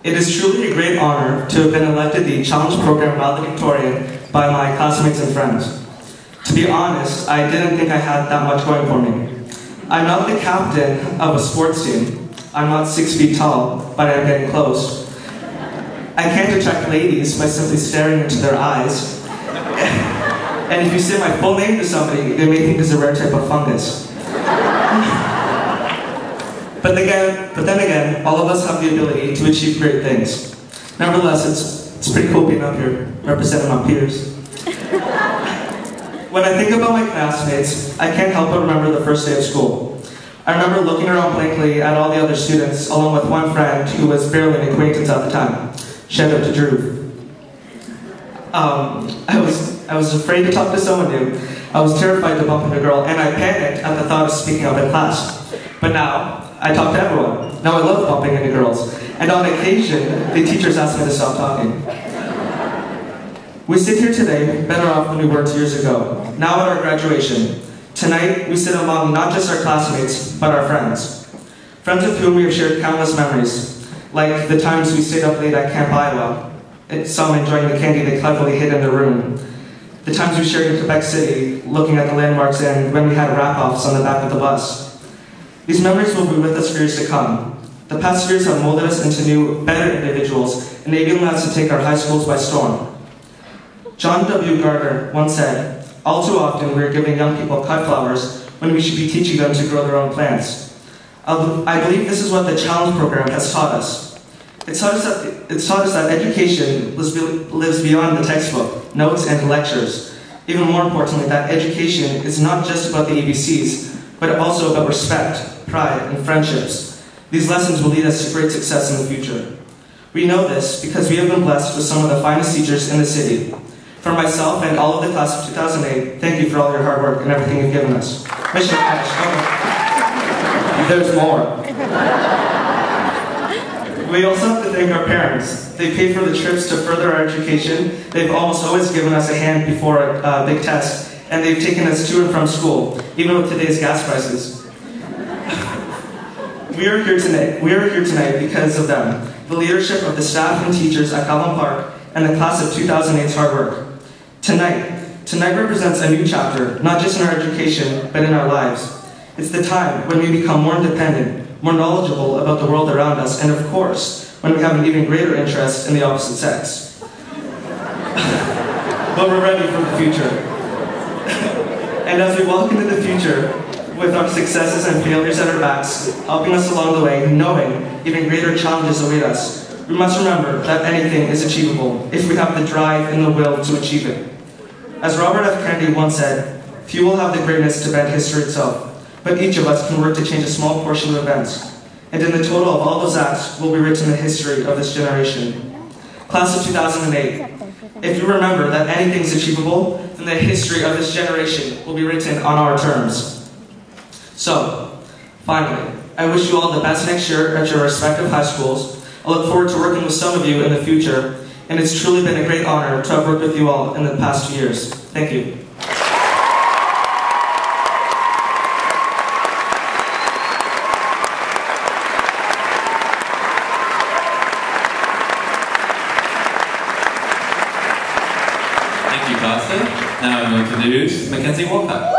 It is truly a great honor to have been elected the Challenge Program Valedictorian by my classmates and friends. To be honest, I didn't think I had that much going for me. I'm not the captain of a sports team. I'm not 6 feet tall, but I'm getting close. I can't attract ladies by simply staring into their eyes. And if you say my full name to somebody, they may think it's a rare type of fungus. But then again, all of us have the ability to achieve great things. Nevertheless, it's pretty cool being up here, representing my peers. When I think about my classmates, I can't help but remember the first day of school. I remember looking around blankly at all the other students, along with one friend who was barely an acquaintance at the time. Shout out to Drew. I was afraid to talk to someone new. I was terrified to bump into a girl, and I panicked at the thought of speaking up in class. But now, I talk to everyone. Now I love bumping into girls. And on occasion, the teachers ask me to stop talking. We sit here today better off than we were 2 years ago. Now at our graduation. Tonight, we sit among not just our classmates, but our friends. Friends with whom we have shared countless memories. Like the times we stayed up late at Camp Iowa, some enjoying the candy they cleverly hid in their room. The times we shared in Quebec City, looking at the landmarks and when we had wrap-offs on the back of the bus. These memories will be with us for years to come. The past years have molded us into new, better individuals, enabling us to take our high schools by storm. John W. Gardner once said, "All too often we are giving young people cut flowers when we should be teaching them to grow their own plants." I believe this is what the Challenge Program has taught us. It's taught us that education lives beyond the textbook, notes, and lectures. Even more importantly, that education is not just about the ABCs, but also about respect, pride, and friendships. These lessons will lead us to great success in the future. We know this because we have been blessed with some of the finest teachers in the city. For myself and all of the class of 2008, thank you for all your hard work and everything you've given us. Mission There's more. We also have to thank our parents. They paid for the trips to further our education. They've almost always given us a hand before a big test, and they've taken us to and from school, even with today's gas prices. We are here tonight because of them, the leadership of the staff and teachers at Calvin Park, and the class of 2008's hard work. Tonight represents a new chapter, not just in our education, but in our lives. It's the time when we become more independent, more knowledgeable about the world around us, and of course, when we have an even greater interest in the opposite sex. But we're ready for the future. And as we walk into the future, with our successes and failures at our backs, helping us along the way, knowing even greater challenges await us, we must remember that anything is achievable if we have the drive and the will to achieve it. As Robert F. Kennedy once said, "Few will have the greatness to bend history itself, but each of us can work to change a small portion of events. And in the total of all those acts will be written the history of this generation." Class of 2008, if you remember that anything is achievable, then the history of this generation will be written on our terms. So, finally, I wish you all the best next year at your respective high schools. I look forward to working with some of you in the future, and it's truly been a great honor to have worked with you all in the past 2 years. Thank you. Thank you, Kosta. Now I'm going to introduce Mackenzie Walcott.